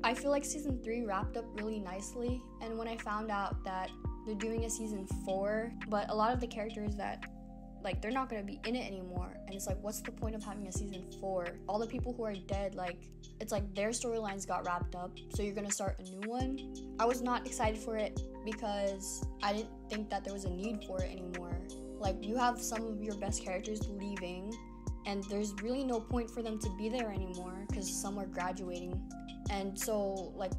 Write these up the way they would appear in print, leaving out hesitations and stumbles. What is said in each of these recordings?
I feel like season 3 wrapped up really nicely, and when I found out that they're doing a season 4, but a lot of the characters that, like, they're not gonna be in it anymore, and it's like, what's the point of having a season 4? All the people who are dead, like, it's like their storylines got wrapped up, so you're gonna start a new one. I was not excited for it because I didn't think that there was a need for it anymore. Like, you have some of your best characters leaving, and there's really no point for them to be there anymore because some are graduating. And so, like,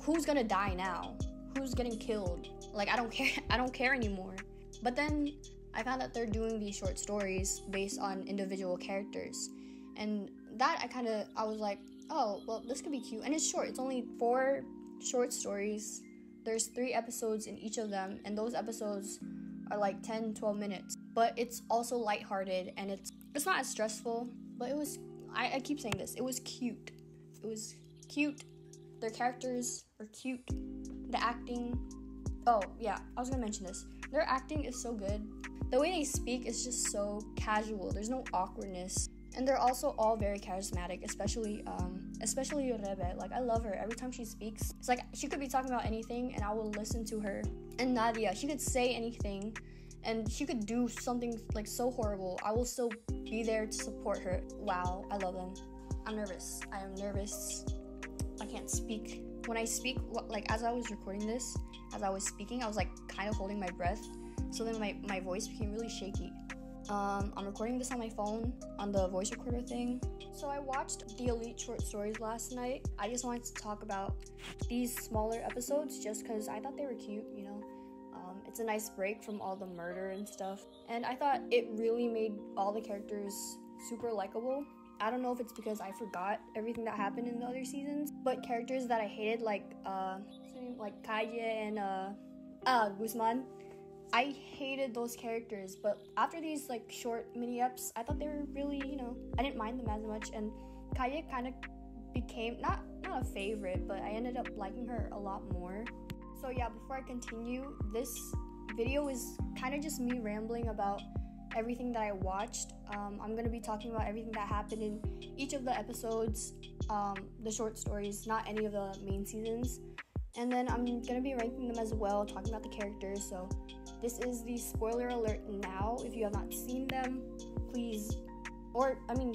who's gonna die now? Who's getting killed? Like, I don't care anymore. But then I found that they're doing these short stories based on individual characters, and that I was like, oh, well, this could be cute. And it's short. It's only 4 short stories. There's 3 episodes in each of them, and those episodes are like 10-12 minutes. But it's also lighthearted, and it's not as stressful. But it was, I keep saying this, it was cute. It was cute. Their characters are cute. The acting, oh yeah, I was gonna mention this. Their acting is so good. The way they speak is just so casual. There's no awkwardness. And they're also all very charismatic, especially Rebe. Like, I love her. Every time she speaks, it's like she could be talking about anything and I will listen to her. And Nadia, she could say anything and she could do something like so horrible. I will still be there to support her. Wow, I love them. I'm nervous. I am nervous. I can't speak. When I speak, like, as I was recording this, as I was speaking, I was like kind of holding my breath. So then my voice became really shaky. I'm recording this on my phone, on the voice recorder thing. So I watched the Elite short stories last night. I just wanted to talk about these smaller episodes just because I thought they were cute, you know. It's a nice break from all the murder and stuff. And I thought it really made all the characters super likable. I don't know if it's because I forgot everything that happened in the other seasons, but characters that I hated, like Calle and Guzman, I hated those characters. But after these like short mini eps, I thought they were really, you know, I didn't mind them as much. And Calle kind of became not a favorite, but I ended up liking her a lot more. So yeah, before I continue, this video is kind of just me rambling about everything that I watched. I'm going to be talking about everything that happened in each of the episodes, the short stories, not any of the main seasons. And then I'm going to be ranking them as well, talking about the characters. So this is the spoiler alert now. If you have not seen them, please,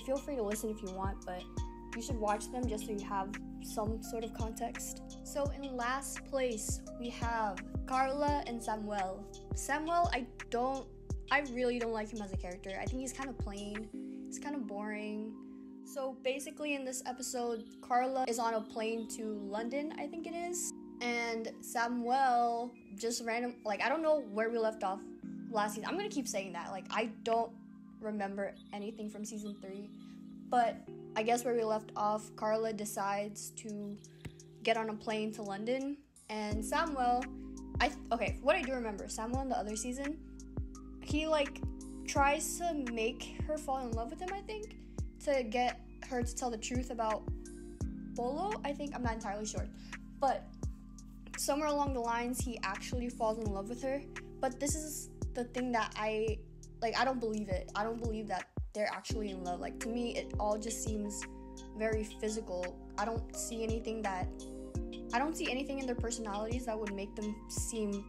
feel free to listen if you want, but you should watch them just so you have some sort of context. So in last place, we have Carla and Samuel. Samuel, I really don't like him as a character. I think he's kind of plain. He's kind of boring. So basically in this episode, Carla is on a plane to London, I think it is. And Samuel just I don't know where we left off last season. I'm going to keep saying that. Like, I don't remember anything from season 3. But I guess where we left off, Carla decides to get on a plane to London. And Samuel, what I do remember, Samuel in the other season, he tries to make her fall in love with him, I think, to get her to tell the truth about Polo, I think. I'm not entirely sure. But somewhere along the lines, he actually falls in love with her. But this is the thing that I don't believe it. I don't believe that they're actually in love. Like, to me, it all just seems very physical. I don't see anything in their personalities that would make them seem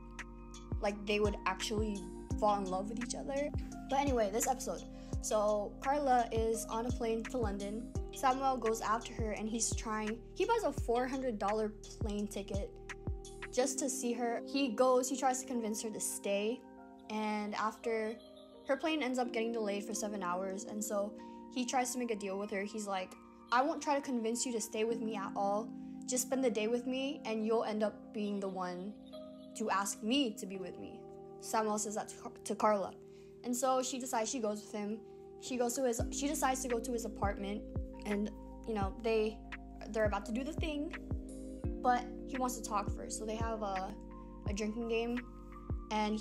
like they would actually fall in love with each other. But anyway, this episode. So Carla is on a plane to London. Samuel goes after her and he buys a $400 plane ticket just to see her. He tries to convince her to stay, and after her plane ends up getting delayed for 7 hours, and so he tries to make a deal with her. He's like, I won't try to convince you to stay with me at all. Just spend the day with me and you'll end up being the one to ask me to be with me. Samuel says that to Carla. And so she decides she goes with him. She decides to go to his apartment, and you know, they're about to do the thing, but he wants to talk first. So they have a drinking game, and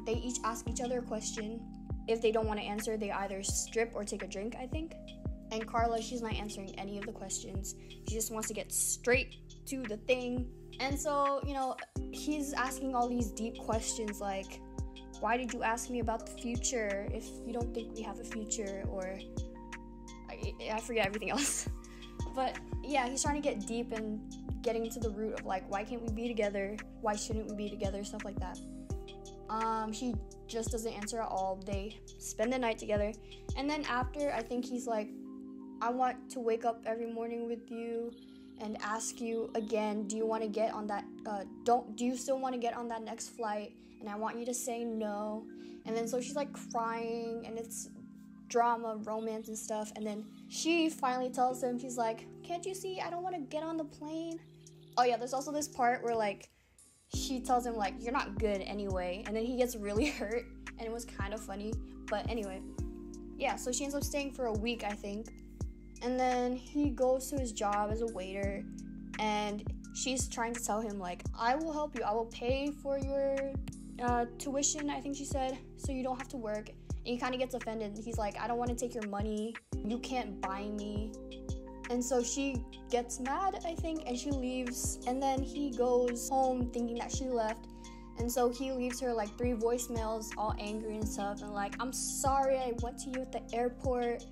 they each ask each other a question. If they don't want to answer, they either strip or take a drink, I think. And Carla, she's not answering any of the questions. She just wants to get straight to the thing. And so, you know, he's asking all these deep questions like, why did you ask me about the future if you don't think we have a future? Or I forget everything else. But yeah, he's trying to get deep, and getting to the root of like, why can't we be together? Why shouldn't we be together? Stuff like that. She just doesn't answer at all. They spend the night together, and then after, I think he's like, I want to wake up every morning with you and ask you again, do you want to get on that, do you still want to get on that next flight? And I want you to say no. And then so she's like crying, and it's drama, romance and stuff. And then she finally tells him, she's like, can't you see I don't want to get on the plane? Oh yeah, there's also this part where like she tells him like, you're not good anyway, and then he gets really hurt, and it was kind of funny. But anyway, yeah, so she ends up staying for a week, I think, and then he goes to his job as a waiter, and she's trying to tell him like, I will help you, I will pay for your tuition, I think she said, so you don't have to work. And he kind of gets offended. He's like, I don't want to take your money, you can't buy me. And so she gets mad, I think, and she leaves. And then he goes home thinking that she left. And so he leaves her like 3 voicemails, all angry and stuff. And like, I'm sorry I went to you at the airport.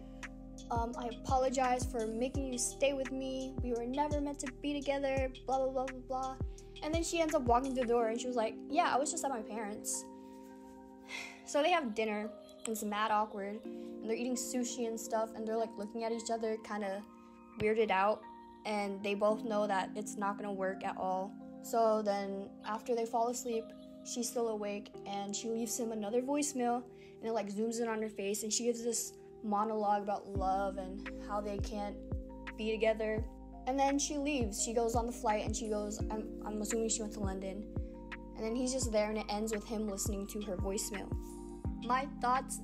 I apologize for making you stay with me. We were never meant to be together, blah, blah, blah, blah, blah. And then she ends up walking through the door, and she was like, yeah, I was just at my parents'. So they have dinner, and it's mad awkward. And they're eating sushi and stuff, and they're like looking at each other, kind of weirded out, and they both know that it's not gonna work at all. So then after they fall asleep, she's still awake, and she leaves him another voicemail, and it like zooms in on her face, and she gives this monologue about love and how they can't be together. And then she leaves. She goes on the flight, and she goes, I'm assuming she went to London. And then he's just there, and it ends with him listening to her voicemail. My thoughts,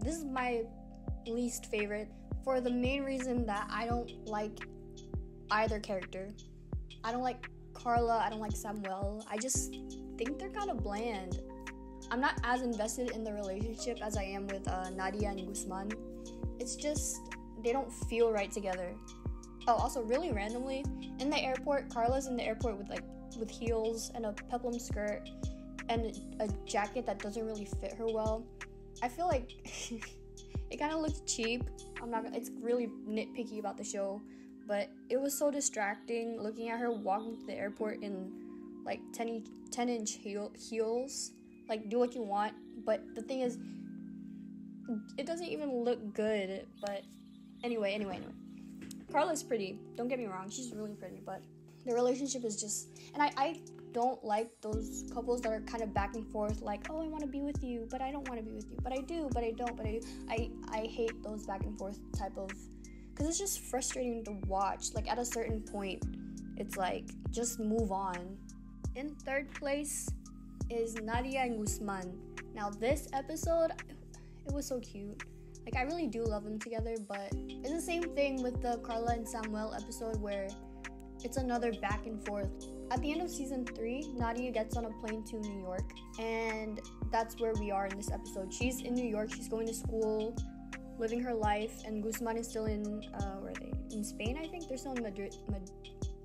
this is my least favorite, for the main reason that I don't like either character. I don't like Carla, I don't like Samuel. I just think they're kind of bland. I'm not as invested in the relationship as I am with Nadia and Guzman. It's just, they don't feel right together. Oh, also really randomly, in the airport, Carla's in the airport with heels and a peplum skirt and a jacket that doesn't really fit her well. I feel like it kind of looked cheap. It's really nitpicky about the show, but it was so distracting looking at her walking to the airport in like 10-inch heels. Like, do what you want, but the thing is, it doesn't even look good. But anyway. Carla's pretty, don't get me wrong, she's really pretty, but the relationship is just, and I don't like those couples that are kind of back and forth, like, oh, I want to be with you, but I don't want to be with you, but I do, but I don't, but I do. I hate those back and forth type of, because it's just frustrating to watch. Like, at a certain point, it's like, just move on. In third place is Nadia and Guzman. Now, this episode, it was so cute. Like, I really do love them together, but it's the same thing with the Carla and Samuel episode where it's another back and forth. At the end of season 3, Nadia gets on a plane to New York, and that's where we are in this episode. She's in New York, she's going to school, living her life, and Guzman is still in, where are they? In Spain, I think? They're still in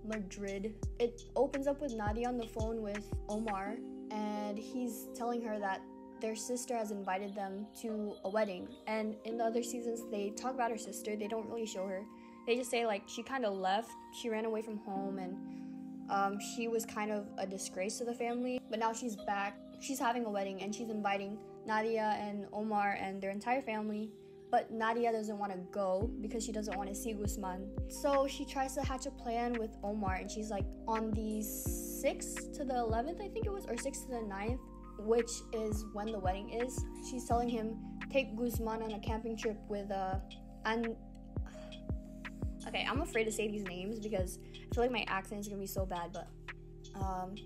Madrid. It opens up with Nadia on the phone with Omar, and he's telling her that their sister has invited them to a wedding. And in the other seasons, they talk about her sister. They don't really show her. They just say, like, she kind of left. She ran away from home, and she was kind of a disgrace to the family. But now she's back. She's having a wedding, and she's inviting Nadia and Omar and their entire family. But Nadia doesn't want to go because she doesn't want to see Guzman. So she tries to hatch a plan with Omar, and she's like, on the 6th to the 11th, I think it was, or 6th to the 9th, which is when the wedding is, she's telling him, take Guzman on a camping trip with okay, I'm afraid to say these names because I feel like my accent is gonna be so bad, but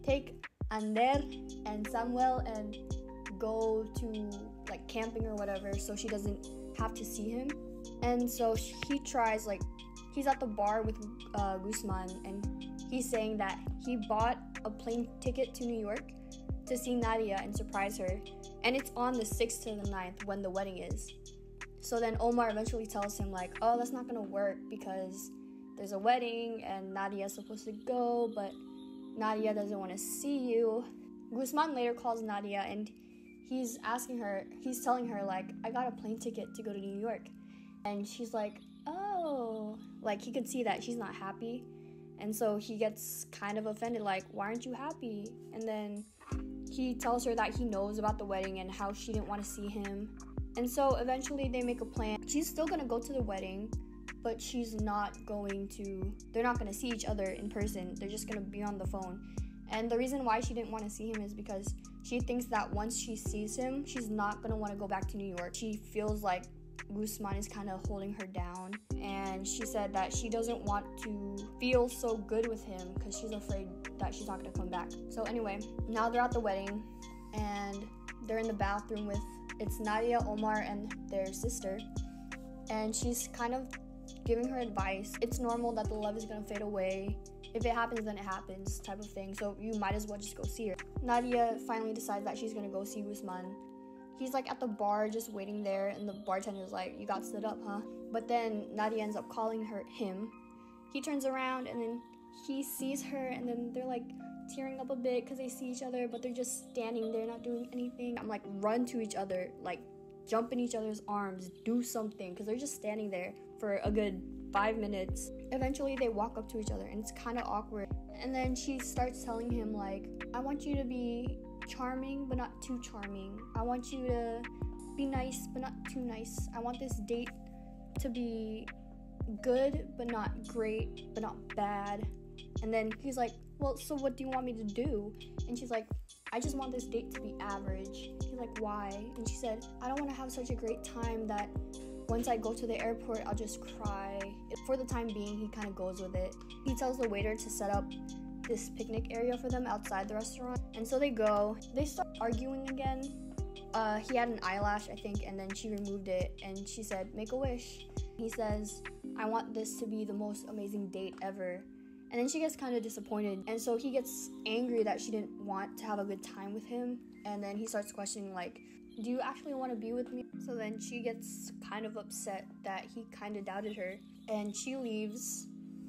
take Ander and Samuel and go to like camping or whatever, so she doesn't have to see him. And so he tries, like, he's at the bar with Guzman, and he's saying that he bought a plane ticket to New York to see Nadia and surprise her, and it's on the 6th to the 9th when the wedding is. So then Omar eventually tells him, like, oh, that's not gonna work because there's a wedding and Nadia's supposed to go, but Nadia doesn't want to see you. Guzman later calls Nadia, and he's telling her, like, I got a plane ticket to go to New York. And she's like, oh, like, he could see that she's not happy. And so he gets kind of offended, like, why aren't you happy? And then he tells her that he knows about the wedding and how she didn't want to see him. And so eventually they make a plan. She's still going to go to the wedding, but they're not going to see each other in person. They're just going to be on the phone. And the reason why she didn't want to see him is because she thinks that once she sees him, she's not going to want to go back to New York. She feels like Guzman is kind of holding her down, and she said that she doesn't want to feel so good with him because she's afraid that she's not going to come back. So anyway, now they're at the wedding, and they're in the bathroom with, it's Nadia, Omar, and their sister, and she's kind of giving her advice. It's normal that the love is going to fade away. If it happens, then it happens, type of thing. So you might as well just go see her. Nadia finally decides that she's going to go see Guzman. He's like at the bar just waiting there, and the bartender's like, you got stood up, huh? But then Nadia ends up calling him. He turns around and then he sees her, and then they're like tearing up a bit because they see each other, but they're just standing there not doing anything. I'm like, run to each other, like jump in each other's arms, do something, because they're just standing there for a good 5 minutes. Eventually they walk up to each other, and it's kind of awkward. And then she starts telling him, like, I want you to be charming but not too charming. I want you to be nice but not too nice. I want this date to be good but not great but not bad. And then he's like, well, so what do you want me to do? And she's like, I just want this date to be average. He's like, why? And she said, I don't want to have such a great time that once I go to the airport, I'll just cry. For the time being, he kind of goes with it. He tells the waiter to set up this picnic area for them outside the restaurant. And so they go. They start arguing again. He had an eyelash, I think, and then she removed it, and she said, make a wish. He says, I want this to be the most amazing date ever. And then she gets kind of disappointed, and so he gets angry that she didn't want to have a good time with him. And then he starts questioning, like, do you actually want to be with me? So then she gets kind of upset that he kind of doubted her, and she leaves,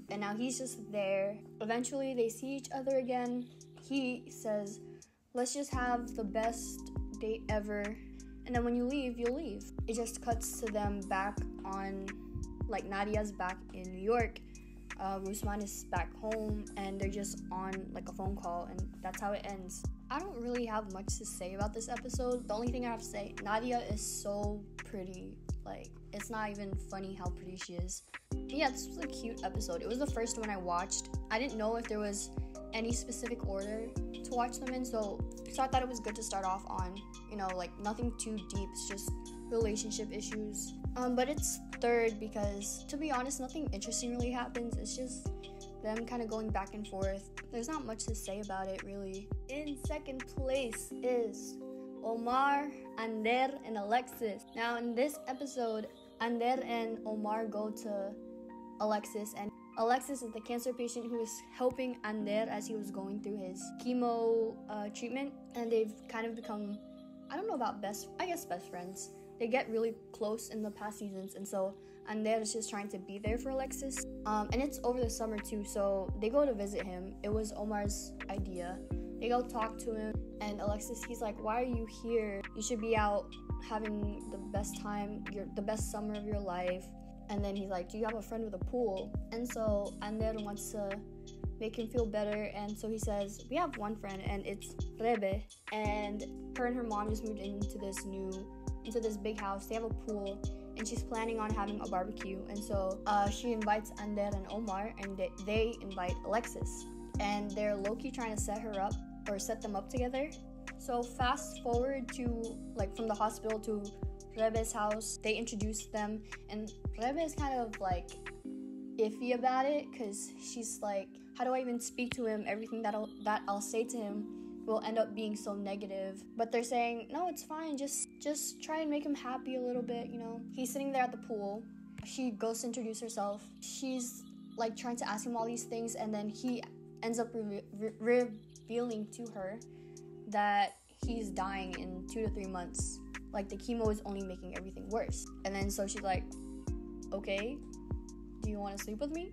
and now he's just there. Eventually they see each other again. He says, let's just have the best date ever, and then when you leave, you'll leave. It just cuts to them back on, like, Nadia's back in New York, Guzman is back home, and they're just on like a phone call, and that's how it ends. I don't really have much to say about this episode. The only thing I have to say, Nadia is so pretty. Like, it's not even funny how pretty she is. But yeah, this was a cute episode. It was the first one I watched. I didn't know if there was any specific order to watch them in, so I thought it was good to start off on, like nothing too deep. It's just relationship issues. But it's third because, to be honest, nothing interesting really happens. It's just them kind of going back and forth. There's not much to say about it, really. In second place is Omar, Ander, and Alexis. Now, in this episode, Ander and Omar go to Alexis, and Alexis is the cancer patient who is helping Ander as he was going through his chemo treatment, and they've kind of become, I don't know about best friends. They get really close in the past seasons, and so Ander is just trying to be there for Alexis. And it's over the summer too, so they go to visit him. It was Omar's idea. They go talk to him, and Alexis, he's like, why are you here? You should be out having the best time, the best summer of your life. And then he's like, do you have a friend with a pool? And so Ander wants to make him feel better, and so he says, we have one friend, and it's Rebe, and her and her mom just moved into this big house. They have a pool, and she's planning on having a barbecue, and so she invites Ander and Omar, and they invite Alexis, and they're low-key trying to set them up together. So fast forward to, like, from the hospital to Rebe's house. They introduce them, and Rebe is kind of like iffy about it, because she's like, how do I even speak to him? Everything that I'll say to him will end up being so negative. But they're saying, no, it's fine, just try and make him happy a little bit, He's sitting there at the pool. She goes to introduce herself. She's like trying to ask him all these things, and then he ends up revealing to her that he's dying in 2 to 3 months. Like, the chemo is only making everything worse. And then so she's like, okay, do you want to sleep with me?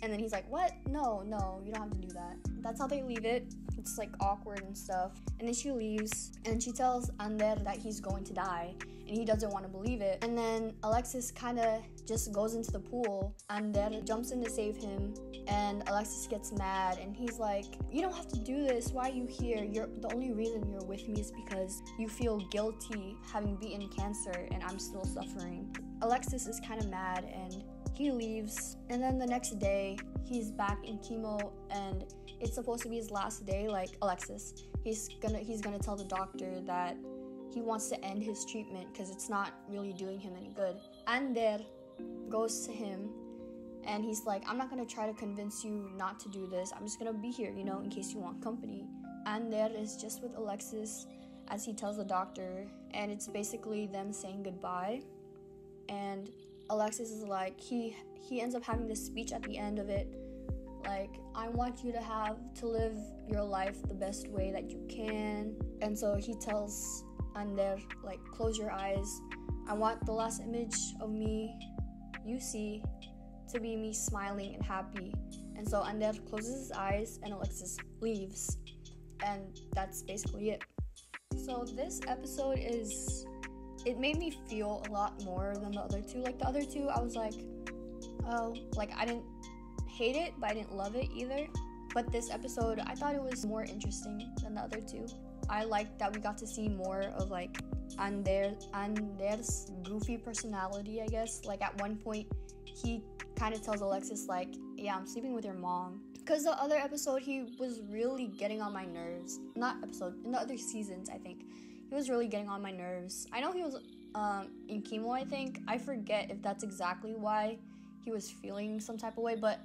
And then he's like, what? No, you don't have to do that. That's how they leave it. It's like awkward and stuff. And then she leaves and she tells Ander that he's going to die and he doesn't want to believe it. And then Alexis kind of just goes into the pool. Ander jumps in to save him and Alexis gets mad and he's like, you don't have to do this. Why are you here? The only reason you're with me is because you feel guilty having beaten cancer and I'm still suffering. Alexis is kind of mad and he leaves, and then the next day he's back in chemo and it's supposed to be his last day. Like Alexis, he's gonna tell the doctor that he wants to end his treatment because it's not really doing him any good. Ander goes to him and he's like, I'm not gonna try to convince you not to do this. I'm just gonna be here, in case you want company. Ander is just with Alexis as he tells the doctor, and it's basically them saying goodbye. And Alexis is like, he ends up having this speech at the end of it, like, I want you to live your life the best way that you can. And so he tells Ander, like, close your eyes. I want the last image of me you see to be me smiling and happy. And so Ander closes his eyes and Alexis leaves. And that's basically it. So this episode it made me feel a lot more than the other two. Like the other two, I was like, oh, like I didn't hate it, but I didn't love it either. But this episode, I thought it was more interesting than the other two. I liked that we got to see more of like Ander's goofy personality, I guess. Like at one point, he kind of tells Alexis like, yeah, I'm sleeping with your mom. Because the other episode, he was really getting on my nerves. In the other seasons, I think. He was really getting on my nerves. I know he was in chemo, I think. I forget if that's exactly why he was feeling some type of way, but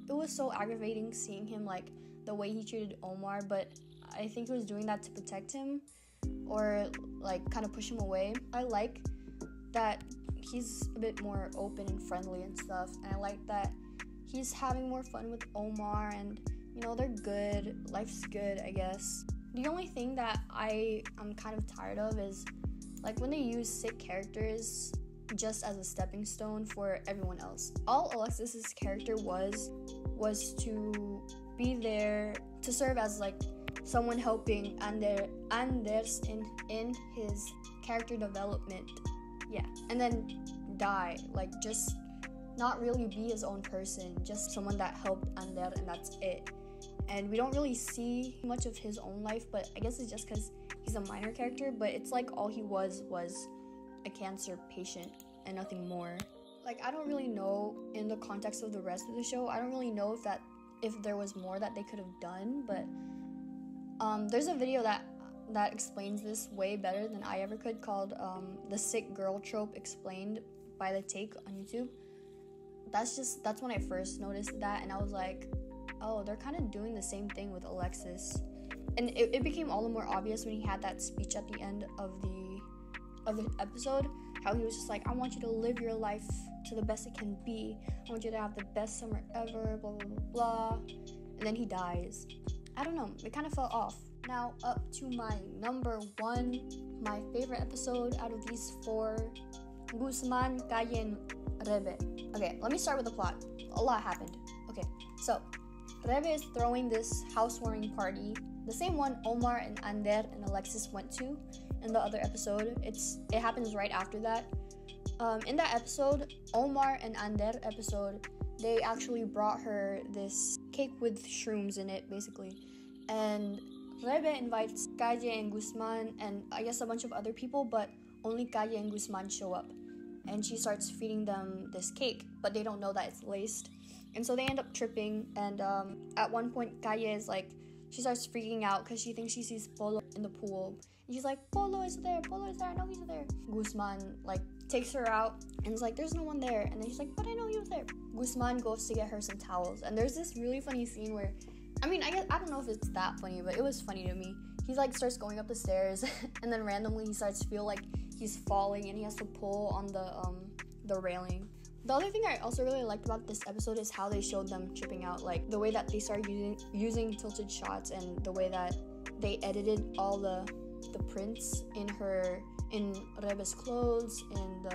it was so aggravating seeing him, like, the way he treated Omar, but I think he was doing that to protect him or, like, kind of push him away. I like that he's a bit more open and friendly and stuff, and I like that he's having more fun with Omar, and, they're good. Life's good, I guess. The only thing that I'm kind of tired of is, like, when they use sick characters just as a stepping stone for everyone else. All Alexis's character was to be there to serve as, like, someone helping Anders in his character development. Yeah. And then die. Like, just not really be his own person. Just someone that helped Ander, and that's it. And we don't really see much of his own life, but I guess it's just because he's a minor character, but it's like all he was a cancer patient and nothing more. Like, I don't really know in the context of the rest of the show, I don't really know if there was more that they could have done, but there's a video that explains this way better than I ever could, called The Sick Girl Trope Explained by The Take on YouTube. That's when I first noticed that, and I was like, oh, they're kind of doing the same thing with Alexis. And it became all the more obvious when he had that speech at the end of the episode, how he was just like, I want you to live your life to the best it can be. I want you to have the best summer ever, blah, blah, blah, blah. And then he dies. I don't know, it kind of fell off. Now up to my number one, my favorite episode out of these four, Guzman, Calle, and Rebe. Okay, let me start with the plot. A lot happened. Okay, so Rebe is throwing this housewarming party, the same one Omar and Ander and Alexis went to in the other episode. It happens right after that. In that episode, Omar and Ander episode, they actually brought her this cake with shrooms in it, basically. And Rebe invites Calle and Guzman and I guess a bunch of other people, but only Calle and Guzman show up. And she starts feeding them this cake, but they don't know that it's laced. And so they end up tripping, and at one point, Calle is like, she starts freaking out because she thinks she sees Polo in the pool. And she's like, Polo is there, I know he's there. Guzman, like, takes her out and is like, there's no one there. And then she's like, but I know he was there. Guzman goes to get her some towels. And there's this really funny scene where, I don't know if it's that funny, but it was funny to me. He, like, starts going up the stairs, and then randomly he starts to feel like he's falling, and he has to pull on the railing. The other thing I also really liked about this episode is how they showed them tripping out, like the way that they started using tilted shots, and the way that they edited all the prints in Rebe's clothes, and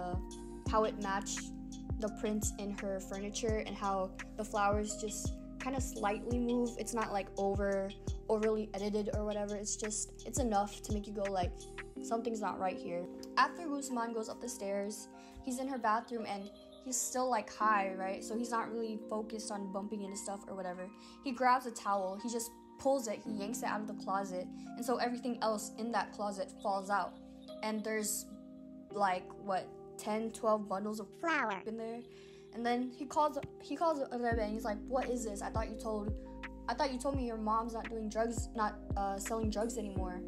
how it matched the prints in her furniture and how the flowers just kind of slightly move. It's not like overly edited or whatever. It's enough to make you go like, something's not right here. After Guzman goes up the stairs, he's in her bathroom and he's still like high, right? So he's not really focused on bumping into stuff or whatever. He grabs a towel, he just pulls it, he yanks it out of the closet, and so everything else in that closet falls out. And there's like 10-12 bundles of flour in there. And then he calls Rebe and he's like, what is this? I thought you told me your mom's not doing drugs, not selling drugs anymore.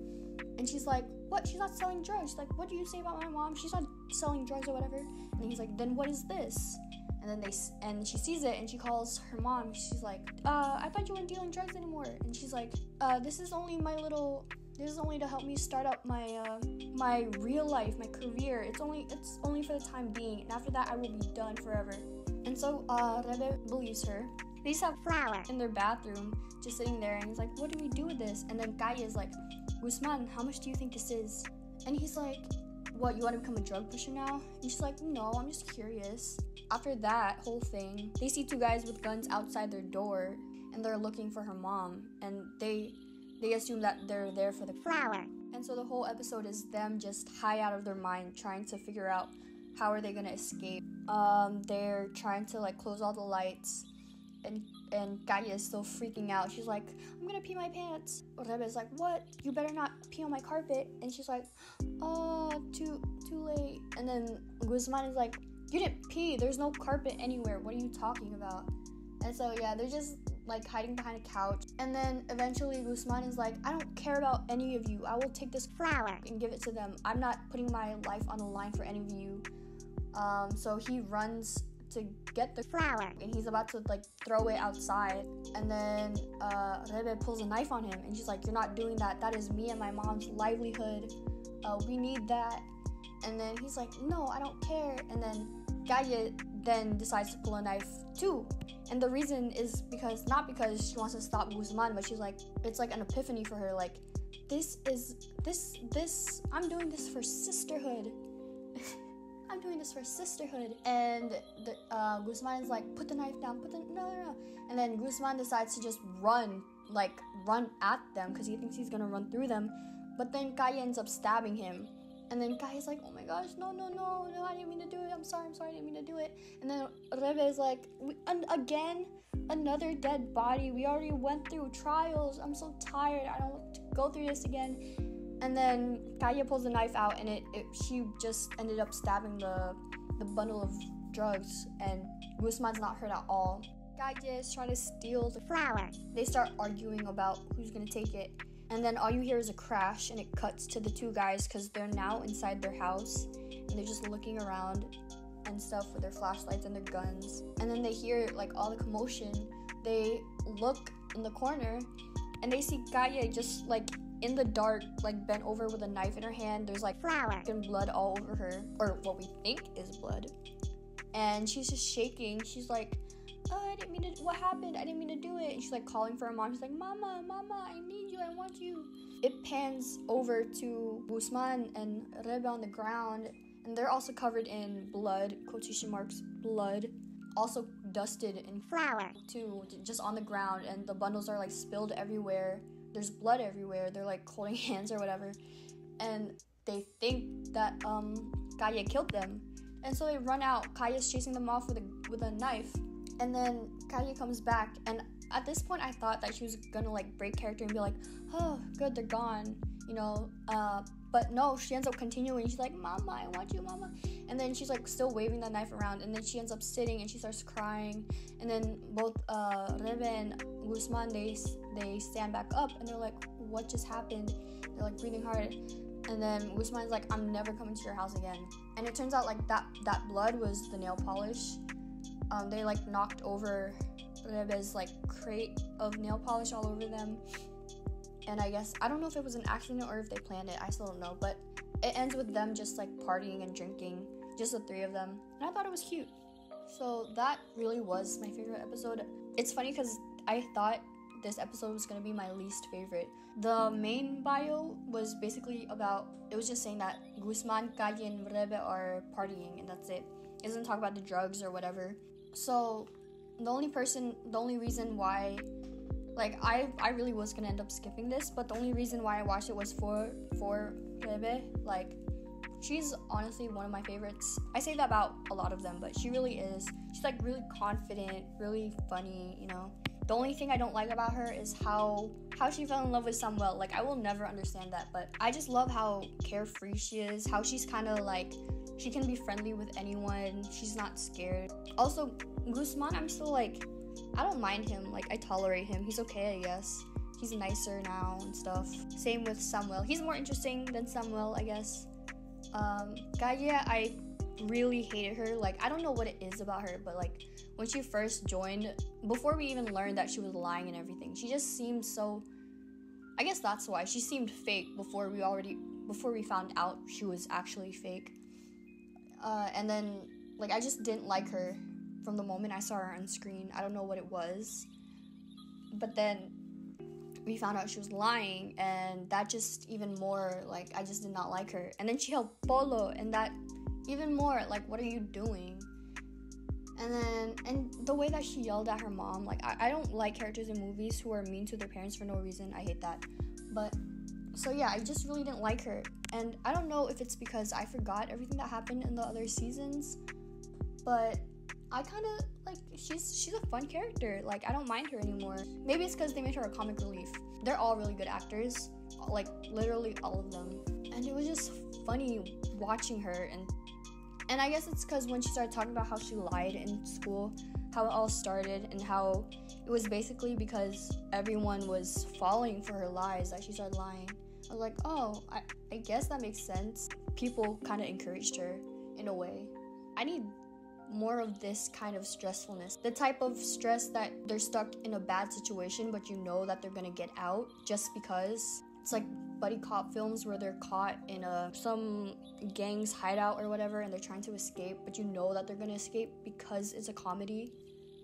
And she's like, what? She's not selling drugs. She's like, what do you say about my mom? She's not selling drugs or whatever. And he's like, then what is this? And then she sees it and she calls her mom. She's like, I thought you weren't dealing drugs anymore. And she's like, this is only to help me start up my real life, my career. It's only for the time being, and after that I will be done forever. And so Rebe believes her. They just have flour in their bathroom, just sitting there, and he's like, what do we do with this? And then Gaia is like, Guzman, how much do you think this is? And he's like, what, you want to become a drug pusher now? And she's like, no, I'm just curious. After that whole thing, they see two guys with guns outside their door, and they're looking for her mom, and they assume that they're there for the flower. And so the whole episode is them just high out of their mind, trying to figure out how are they gonna escape. They're trying to like close all the lights, and Gaia is still freaking out. She's like, I'm gonna pee my pants. Rebe's like, what? You better not pee on my carpet. And she's like, oh, too late. And then Guzman is like, you didn't pee. There's no carpet anywhere. What are you talking about? And so yeah, they're just like hiding behind a couch. And then eventually Guzman is like, I don't care about any of you. I will take this flower and give it to them. I'm not putting my life on the line for any of you. So he runs to get the flower and he's about to like throw it outside, and then Rebe pulls a knife on him and she's like, you're not doing that. That is me and my mom's livelihood. We need that. And then he's like, no, I don't care. And then Gaia then decides to pull a knife too. And the reason is not because she wants to stop Guzman, but she's like, it's like an epiphany for her. Like, I'm doing this for sisterhood. I'm doing this for sisterhood. And Guzman is like, put the knife down, no. And then Guzman decides to just run at them because he thinks he's gonna run through them. But then Gaia ends up stabbing him. And then Gaia's like, oh my gosh, no, I didn't mean to do it. I'm sorry, I didn't mean to do it. And then Rebe is like, again, another dead body. We already went through trials. I'm so tired. I don't want to go through this again. And then Gaia pulls the knife out, and she just ended up stabbing the bundle of drugs, and Guzman's not hurt at all. Gaia is trying to steal the flower. They start arguing about who's gonna take it. And then all you hear is a crash, and it cuts to the two guys because they're now inside their house, and they're just looking around and stuff with their flashlights and their guns. And then they hear like all the commotion. They look in the corner, and they see Gaia just like in the dark, like bent over with a knife in her hand. There's like flour and blood all over her, or what we think is blood. And she's just shaking. She's like, what happened? I didn't mean to do it. And she's like calling for her mom. She's like, Mama, I need you. I want you. It pans over to Guzman and Rebe on the ground, and they're also covered in blood, quotation marks, blood, also dusted in flour too, just on the ground, and the bundles are like spilled everywhere. There's blood everywhere. They're like holding hands or whatever, and they think that Gaia killed them, and so they run out. Kaia's chasing them off with a knife. And then Gaia comes back, and at this point I thought that she was gonna like break character and be like, oh good, they're gone, you know, but no, she ends up continuing. She's like, Mama, I want you, Mama. And then she's like still waving the knife around, and then she ends up sitting and she starts crying. And then both Rebe and Guzman, they stand back up, and they're like, what just happened? They're like breathing hard. And then Guzman's like, I'm never coming to your house again. And it turns out like that blood was the nail polish. They like knocked over Rebe's like crate of nail polish all over them, and I don't know if it was an accident or if they planned it. I still don't know, but it ends with them just like partying and drinking, just the three of them, and I thought it was cute. So that really was my favorite episode. It's funny because I thought this episode was gonna be my least favorite. The main bio was basically it was just saying that Guzman, Gaia, and Rebe are partying, and that's it. It doesn't talk about the drugs or whatever. So the only reason why, like, I really was gonna end up skipping this, but the only reason why I watched it was for Rebe. Like, she's honestly one of my favorites. I say that about a lot of them, but she really is. She's like really confident, really funny, you know. The only thing I don't like about her is how she fell in love with Samuel. Like, I will never understand that, but I just love how carefree she is, how she's kind of like, she can be friendly with anyone, she's not scared. Also, Guzman, I'm still like, I don't mind him, like, I tolerate him, he's okay, I guess. He's nicer now and stuff. Same with Samuel, he's more interesting than Samuel, I guess. Gaia, I really hated her. Like, I don't know what it is about her, but like, when she first joined, before we even learned that she was lying and everything, she just seemed so, I guess that's why she seemed fake before we found out she was actually fake. And then, like, I just didn't like her from the moment I saw her on screen. I don't know what it was, but then we found out she was lying, and that just even more, like, I just did not like her. And then she helped Polo, and that even more, like, what are you doing? And the way that she yelled at her mom, like, I don't like characters in movies who are mean to their parents for no reason. I hate that. But, so yeah, I just really didn't like her. And I don't know if it's because I forgot everything that happened in the other seasons, but I kind of, like, she's a fun character. Like, I don't mind her anymore. Maybe it's because they made her a comic relief. They're all really good actors, like, literally all of them. And it was just funny watching her, and I guess it's because when she started talking about how she lied in school, how it all started, and how it was basically because everyone was falling for her lies that she started lying. I was like, oh, I guess that makes sense. People kind of encouraged her in a way. I need more of this kind of stressfulness. The type of stress that they're stuck in a bad situation, but you know that they're gonna get out just because. It's like buddy cop films where they're caught in some gang's hideout or whatever, and they're trying to escape, but you know that they're gonna escape because it's a comedy.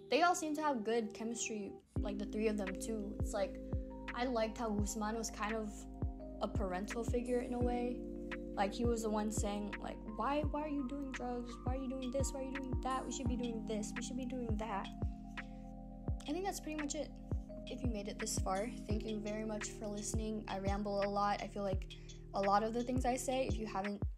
They all seem to have good chemistry, like the three of them too. It's like, I liked how Guzman was kind of a parental figure in a way. Like, he was the one saying, like, why are you doing drugs? Why are you doing this? Why are you doing that? We should be doing this. We should be doing that. I think that's pretty much it. If you made it this far, thank you very much for listening. I ramble a lot. I feel like a lot of the things I say, even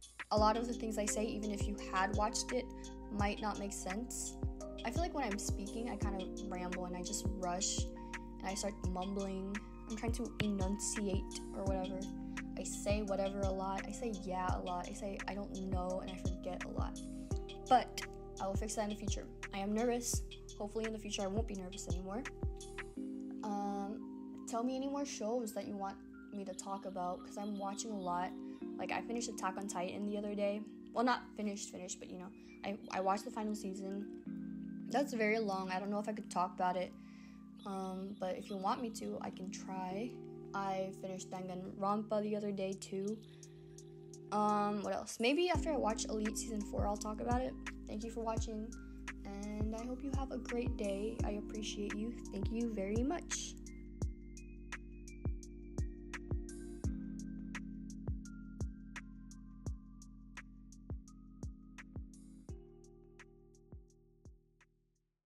if you had watched it, might not make sense. I feel like when I'm speaking, I kind of ramble and I just rush and I start mumbling. I'm trying to enunciate or whatever. I say whatever a lot. I say yeah a lot. I say I don't know and I forget a lot. But I will fix that in the future. I am nervous. Hopefully in the future I won't be nervous anymore. Tell me any more shows that you want me to talk about, because I'm watching a lot. Like, I finished Attack on Titan the other day. Well, not finished, but you know, I watched the final season. That's very long. I don't know if I could talk about it. But if you want me to, I can try. I finished Danganronpa the other day too. What else? Maybe after I watch Elite Season 4, I'll talk about it. Thank you for watching, and I hope you have a great day. I appreciate you. Thank you very much.